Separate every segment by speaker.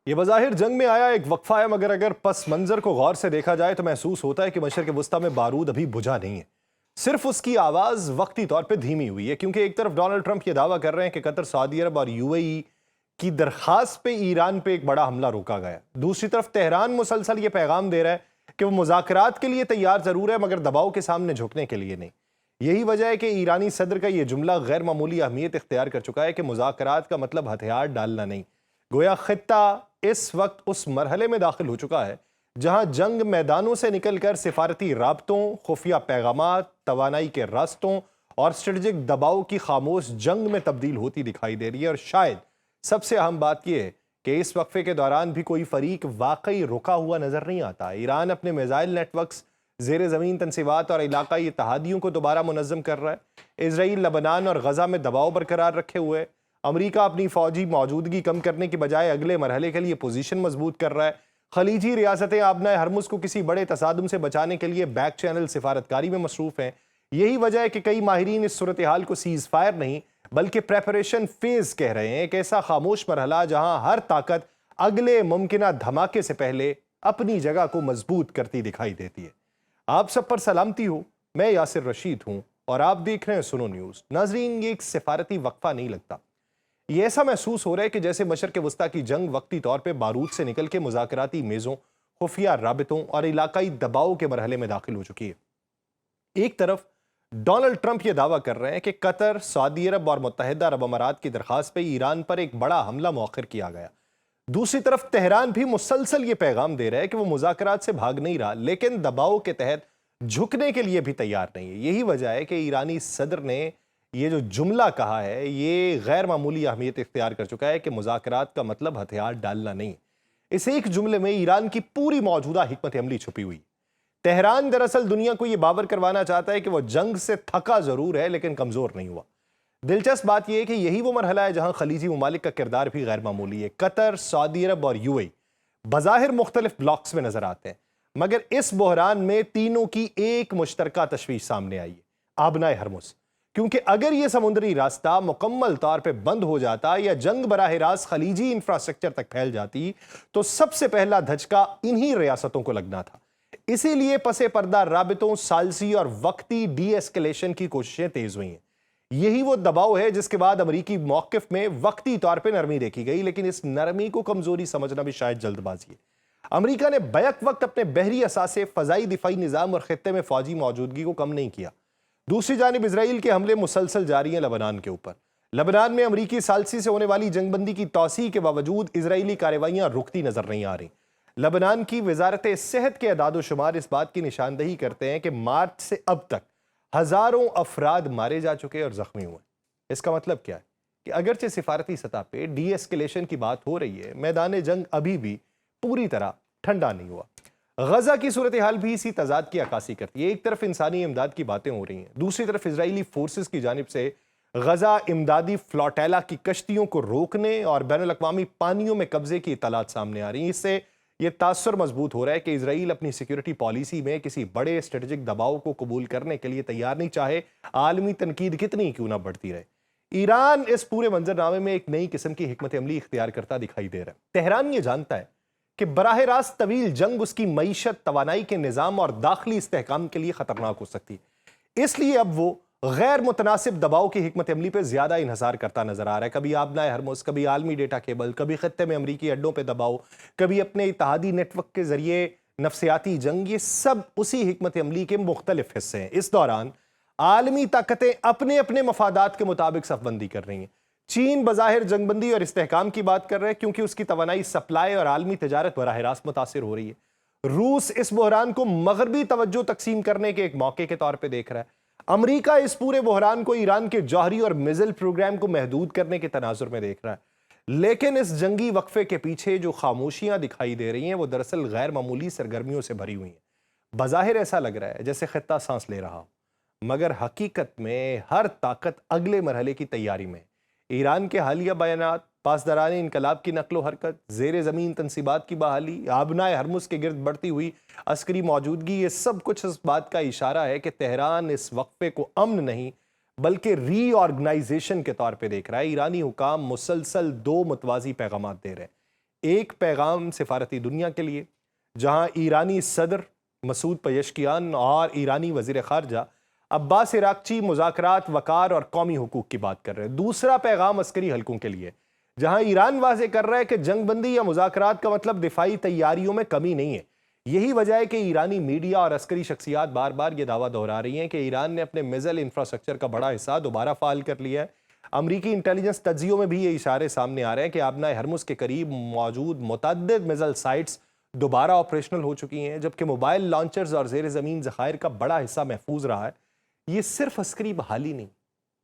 Speaker 1: یہ بظاہر جنگ میں آیا ایک وقفہ ہے، مگر اگر پس منظر کو غور سے دیکھا جائے تو محسوس ہوتا ہے کہ مشرق وسطیٰ میں بارود ابھی بجھا نہیں ہے، صرف اس کی آواز وقتی طور پہ دھیمی ہوئی ہے، کیونکہ ایک طرف ڈونلڈ ٹرمپ یہ دعویٰ کر رہے ہیں کہ قطر، سعودی عرب اور یو اے ای کی درخواست پہ ایران پہ ایک بڑا حملہ روکا گیا۔ دوسری طرف تہران مسلسل یہ پیغام دے رہا ہے کہ وہ مذاکرات کے لیے تیار ضرور ہے، مگر دباؤ کے سامنے جھکنے کے لیے نہیں۔ یہی وجہ ہے کہ ایرانی صدر کا یہ جملہ غیر معمولی اہمیت اختیار کر چکا ہے کہ مذاکرات کا مطلب ہتھیار ڈالنا نہیں۔ گویا خطہ اس وقت اس مرحلے میں داخل ہو چکا ہے جہاں جنگ میدانوں سے نکل کر سفارتی رابطوں، خفیہ پیغامات، توانائی کے راستوں اور اسٹریٹجک دباؤ کی خاموش جنگ میں تبدیل ہوتی دکھائی دے رہی ہے۔ اور شاید سب سے اہم بات یہ ہے کہ اس وقفے کے دوران بھی کوئی فریق واقعی رکا ہوا نظر نہیں آتا۔ ایران اپنے میزائل نیٹ ورکس، زیر زمین تنصیبات اور علاقائی اتحادیوں کو دوبارہ منظم کر رہا ہے۔ اسرائیل لبنان اور غزہ میں دباؤ برقرار رکھے ہوئے ہے۔ امریکہ اپنی فوجی موجودگی کم کرنے کی بجائے اگلے مرحلے کے لیے پوزیشن مضبوط کر رہا ہے۔ خلیجی ریاستیں آبنائے ہرمز کو کسی بڑے تصادم سے بچانے کے لیے بیک چینل سفارتکاری میں مصروف ہیں۔ یہی وجہ ہے کہ کئی ماہرین اس صورتحال کو سیز فائر نہیں بلکہ پریپریشن فیز کہہ رہے ہیں، ایک ایسا خاموش مرحلہ جہاں ہر طاقت اگلے ممکنہ دھماکے سے پہلے اپنی جگہ کو مضبوط کرتی دکھائی دیتی ہے۔ آپ سب پر سلامتی ہو، میں یاسر رشید ہوں اور آپ دیکھ رہے ہیں سنو نیوز۔ ناظرین، یہ ایک سفارتی وقفہ نہیں لگتا، یہ ایسا محسوس ہو رہا ہے کہ جیسے مشرق وسطیٰ کی جنگ وقتی طور پہ بارود سے نکل کے مذاکراتی میزوں، خفیہ رابطوں اور علاقائی دباؤ کے مرحلے میں داخل ہو چکی ہے۔ ایک طرف ڈونلڈ ٹرمپ یہ دعویٰ کر رہے ہیں کہ قطر، سعودی عرب اور متحدہ عرب امارات کی درخواست پہ ایران پر ایک بڑا حملہ مؤخر کیا گیا۔ دوسری طرف تہران بھی مسلسل یہ پیغام دے رہا ہے کہ وہ مذاکرات سے بھاگ نہیں رہا، لیکن دباؤ کے تحت جھکنے کے لیے بھی تیار نہیں ہے۔ یہی وجہ ہے کہ ایرانی صدر نے یہ جو جملہ کہا ہے یہ غیر معمولی اہمیت اختیار کر چکا ہے کہ مذاکرات کا مطلب ہتھیار ڈالنا نہیں۔ اس ایک جملے میں ایران کی پوری موجودہ حکمت عملی چھپی ہوئی۔ تہران دراصل دنیا کو یہ باور کروانا چاہتا ہے کہ وہ جنگ سے تھکا ضرور ہے لیکن کمزور نہیں ہوا۔ دلچسپ بات یہ ہے کہ یہی وہ مرحلہ ہے جہاں خلیجی ممالک کا کردار بھی غیر معمولی ہے۔ قطر، سعودی عرب اور یو اے بظاہر مختلف بلاکس میں نظر آتے ہیں، مگر اس بحران میں تینوں کی ایک مشترکہ تشویش سامنے آئی ہے: آبنائے ہرمز۔ کیونکہ اگر یہ سمندری راستہ مکمل طور پہ بند ہو جاتا یا جنگ براہ راست خلیجی انفراسٹرکچر تک پھیل جاتی تو سب سے پہلا دھچکا انہی ریاستوں کو لگنا تھا۔ اسی لیے پس پردہ رابطوں، ثالثی اور وقتی ڈی ایسکیلیشن کی کوششیں تیز ہوئی ہیں۔ یہی وہ دباؤ ہے جس کے بعد امریکی موقف میں وقتی طور پہ نرمی دیکھی گئی، لیکن اس نرمی کو کمزوری سمجھنا بھی شاید جلد بازی ہے۔ امریکہ نے بیک وقت اپنے بحری اثاثے، فضائی دفاعی نظام اور خطے میں فوجی موجودگی کو کم نہیں کیا۔ دوسری جانب اسرائیل کے حملے مسلسل جاری ہیں لبنان کے اوپر۔ لبنان میں امریکی ثالثی سے ہونے والی جنگ بندی کی توسیع کے باوجود اسرائیلی کارروائیاں رکتی نظر نہیں آ رہی۔ لبنان کی وزارت صحت کے اعداد و شمار اس بات کی نشاندہی کرتے ہیں کہ مارچ سے اب تک ہزاروں افراد مارے جا چکے اور زخمی ہوئے۔ اس کا مطلب کیا ہے کہ اگرچہ سفارتی سطح پہ ڈی ایسکیلیشن کی بات ہو رہی ہے، میدان جنگ ابھی بھی پوری طرح ٹھنڈا نہیں ہوا۔ غزہ کی صورتحال بھی اسی تضاد کی عکاسی کرتی ہے۔ ایک طرف انسانی امداد کی باتیں ہو رہی ہیں، دوسری طرف اسرائیلی فورسز کی جانب سے غزہ امدادی فلوٹیلا کی کشتیوں کو روکنے اور بین الاقوامی پانیوں میں قبضے کی اطلاعات سامنے آ رہی ہیں۔ اس سے یہ تاثر مضبوط ہو رہا ہے کہ اسرائیل اپنی سیکیورٹی پالیسی میں کسی بڑے اسٹریٹجک دباؤ کو قبول کرنے کے لیے تیار نہیں، چاہے عالمی تنقید کتنی کیوں نہ بڑھتی رہے۔ ایران اس پورے منظرنامے میں ایک نئی قسم کی حکمت عملی اختیار کرتا دکھائی دے رہا ہے۔ تہران یہ جانتا ہے کہ براہ راست طویل جنگ اس کی معیشت، توانائی کے نظام اور داخلی استحکام کے لیے خطرناک ہو سکتی ہے۔ اس لیے اب وہ غیر متناسب دباؤ کی حکمت عملی پہ زیادہ انحصار کرتا نظر آ رہا ہے۔ کبھی آبنائے ہرمز، کبھی عالمی ڈیٹا کیبل، کبھی خطے میں امریکی اڈوں پہ دباؤ، کبھی اپنے اتحادی نیٹ ورک کے ذریعے نفسیاتی جنگ۔ یہ سب اسی حکمت عملی کے مختلف حصے ہیں۔ اس دوران عالمی طاقتیں اپنے اپنے مفادات کے مطابق صف بندی کر رہی ہیں۔ چین بظاہر جنگ بندی اور استحکام کی بات کر رہے ہیں کیونکہ اس کی توانائی سپلائی اور عالمی تجارت براہ راست متاثر ہو رہی ہے۔ روس اس بحران کو مغربی توجہ تقسیم کرنے کے ایک موقع کے طور پہ دیکھ رہا ہے۔ امریکہ اس پورے بحران کو ایران کے جوہری اور میزائل پروگرام کو محدود کرنے کے تناظر میں دیکھ رہا ہے۔ لیکن اس جنگی وقفے کے پیچھے جو خاموشیاں دکھائی دے رہی ہیں وہ دراصل غیر معمولی سرگرمیوں سے بھری ہوئی ہیں۔ بظاہر ایسا لگ رہا ہے جیسے خطہ سانس لے رہا ہو، مگر حقیقت میں ہر طاقت اگلے مرحلے کی تیاری میں۔ ایران کے حالیہ بیانات، پاسداران انقلاب کی نقل و حرکت، زیر زمین تنصیبات کی بحالی، آبنائے ہرمز کے گرد بڑھتی ہوئی عسکری موجودگی، یہ سب کچھ اس بات کا اشارہ ہے کہ تہران اس وقفے کو امن نہیں بلکہ ری آرگنائزیشن کے طور پہ دیکھ رہا ہے۔ ایرانی حکام مسلسل دو متوازی پیغامات دے رہے ہیں۔ ایک پیغام سفارتی دنیا کے لیے جہاں ایرانی صدر مسعود پزشکیان اور ایرانی وزیر خارجہ عباس عراقچی مذاکرات وقار اور قومی حقوق کی بات کر رہے ہیں۔ دوسرا پیغام عسکری حلقوں کے لیے جہاں ایران واضح کر رہا ہے کہ جنگ بندی یا مذاکرات کا مطلب دفاعی تیاریوں میں کمی نہیں ہے۔ یہی وجہ ہے کہ ایرانی میڈیا اور عسکری شخصیات بار بار یہ دعویٰ دہرا رہی ہیں کہ ایران نے اپنے میزائل انفراسٹرکچر کا بڑا حصہ دوبارہ فعال کر لیا ہے۔ امریکی انٹیلیجنس تجزیوں میں بھی یہ اشارے سامنے آ رہے ہیں کہ آبنائے ہرمز کے قریب موجود متعدد میزائل سائٹس دوبارہ آپریشنل ہو چکی ہیں، جبکہ موبائل لانچرز اور زیر زمین ذخائر کا بڑا حصہ محفوظ رہا ہے۔ یہ صرف عسکری بحالی نہیں،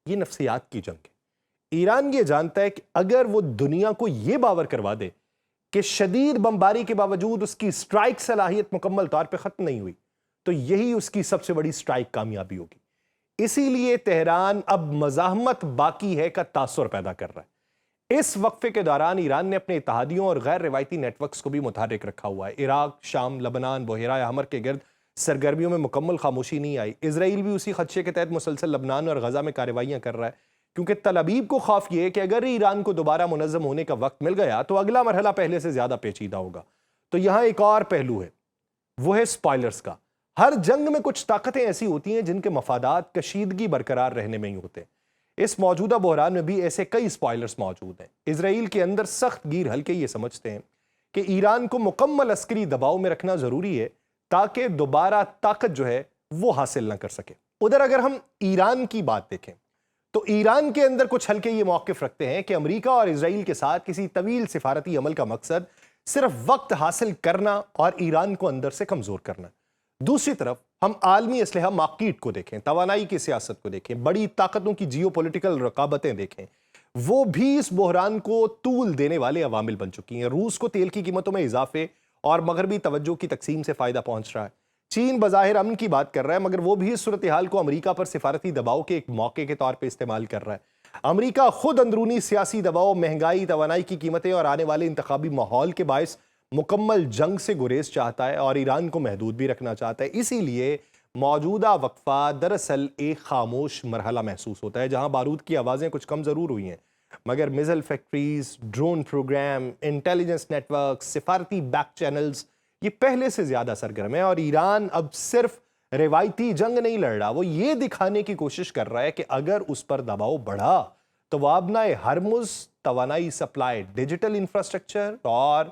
Speaker 1: یہ نفسیات کی جنگ ہے۔ ایران یہ جانتا ہے کہ اگر وہ دنیا کو یہ باور کروا دے کہ شدید بمباری کے باوجود اس کی اسٹرائک صلاحیت مکمل طور پہ ختم نہیں ہوئی، تو یہی اس کی سب سے بڑی اسٹرائک کامیابی ہوگی۔ اسی لیے تہران اب مزاحمت باقی ہے کا تاثر پیدا کر رہا ہے۔ اس وقفے کے دوران ایران نے اپنے اتحادیوں اور غیر روایتی نیٹ ورکس کو بھی متحرک رکھا ہوا ہے۔ عراق، شام، لبنان، بحیرہ احمر کے گرد سرگرمیوں میں مکمل خاموشی نہیں آئی۔ اسرائیل بھی اسی خدشے کے تحت مسلسل لبنان اور غزہ میں کارروائیاں کر رہا ہے، کیونکہ تل ابیب کو خوف یہ ہے کہ اگر ایران کو دوبارہ منظم ہونے کا وقت مل گیا تو اگلا مرحلہ پہلے سے زیادہ پیچیدہ ہوگا۔ تو یہاں ایک اور پہلو ہے، وہ ہے سپائلرز کا۔ ہر جنگ میں کچھ طاقتیں ایسی ہوتی ہیں جن کے مفادات کشیدگی برقرار رہنے میں ہی ہوتے ہیں۔ اس موجودہ بحران میں بھی ایسے کئی سپائلرز موجود ہیں۔ اسرائیل کے اندر سخت گیر حلقے یہ سمجھتے ہیں کہ ایران کو مکمل عسکری دباؤ میں رکھنا ضروری ہے تاکہ دوبارہ طاقت جو ہے وہ حاصل نہ کر سکے۔ ادھر اگر ہم ایران کی بات دیکھیں تو ایران کے اندر کچھ حلقے یہ موقف رکھتے ہیں کہ امریکہ اور اسرائیل کے ساتھ کسی طویل سفارتی عمل کا مقصد صرف وقت حاصل کرنا اور ایران کو اندر سے کمزور کرنا۔ دوسری طرف ہم عالمی اسلحہ مارکیٹ کو دیکھیں، توانائی کی سیاست کو دیکھیں، بڑی طاقتوں کی جیو پولیٹیکل رقابتیں دیکھیں، وہ بھی اس بحران کو طول دینے والے عوامل بن چکی ہیں۔ روس کو تیل کی قیمتوں میں اضافے اور مغربی توجہ کی تقسیم سے فائدہ پہنچ رہا ہے۔ چین بظاہر امن کی بات کر رہا ہے، مگر وہ بھی اس صورتحال کو امریکہ پر سفارتی دباؤ کے ایک موقع کے طور پہ استعمال کر رہا ہے۔ امریکہ خود اندرونی سیاسی دباؤ، مہنگائی، توانائی کی قیمتیں اور آنے والے انتخابی ماحول کے باعث مکمل جنگ سے گریز چاہتا ہے اور ایران کو محدود بھی رکھنا چاہتا ہے۔ اسی لیے موجودہ وقفہ دراصل ایک خاموش مرحلہ محسوس ہوتا ہے، جہاں بارود کی آوازیں کچھ کم ضرور ہوئی ہیں، مگر missile factories, drone programme, intelligence network, سفارتی بیک چینلز یہ پہلے سے زیادہ سرگرم ہے۔ اور ایران اب صرف روایتی جنگ نہیں لڑ رہا، وہ یہ دکھانے کی کوشش کر رہا ہے کہ اگر اس پر دباؤ بڑھا تو وہ آبنائے ہرمز، توانائی سپلائی، ڈیجیٹل انفراسٹرکچر اور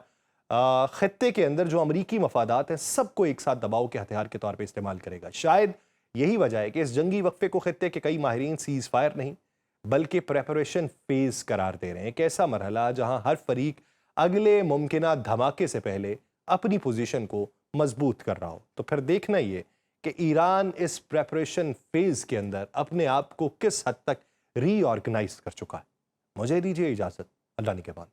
Speaker 1: خطے کے اندر جو امریکی مفادات ہیں سب کو ایک ساتھ دباؤ کے ہتھیار کے طور پہ استعمال کرے گا۔ شاید یہی وجہ ہے کہ اس جنگی وقفے کو خطے کے کئی ماہرین سیز فائر نہیں بلکہ پریپریشن فیز قرار دے رہے ہیں، ایک ایسا مرحلہ جہاں ہر فریق اگلے ممکنہ دھماکے سے پہلے اپنی پوزیشن کو مضبوط کر رہا ہو۔ تو پھر دیکھنا یہ کہ ایران اس پریپریشن فیز کے اندر اپنے آپ کو کس حد تک ری آرگنائز کر چکا ہے۔ مجھے دیجیے اجازت، اللہ نگہبان۔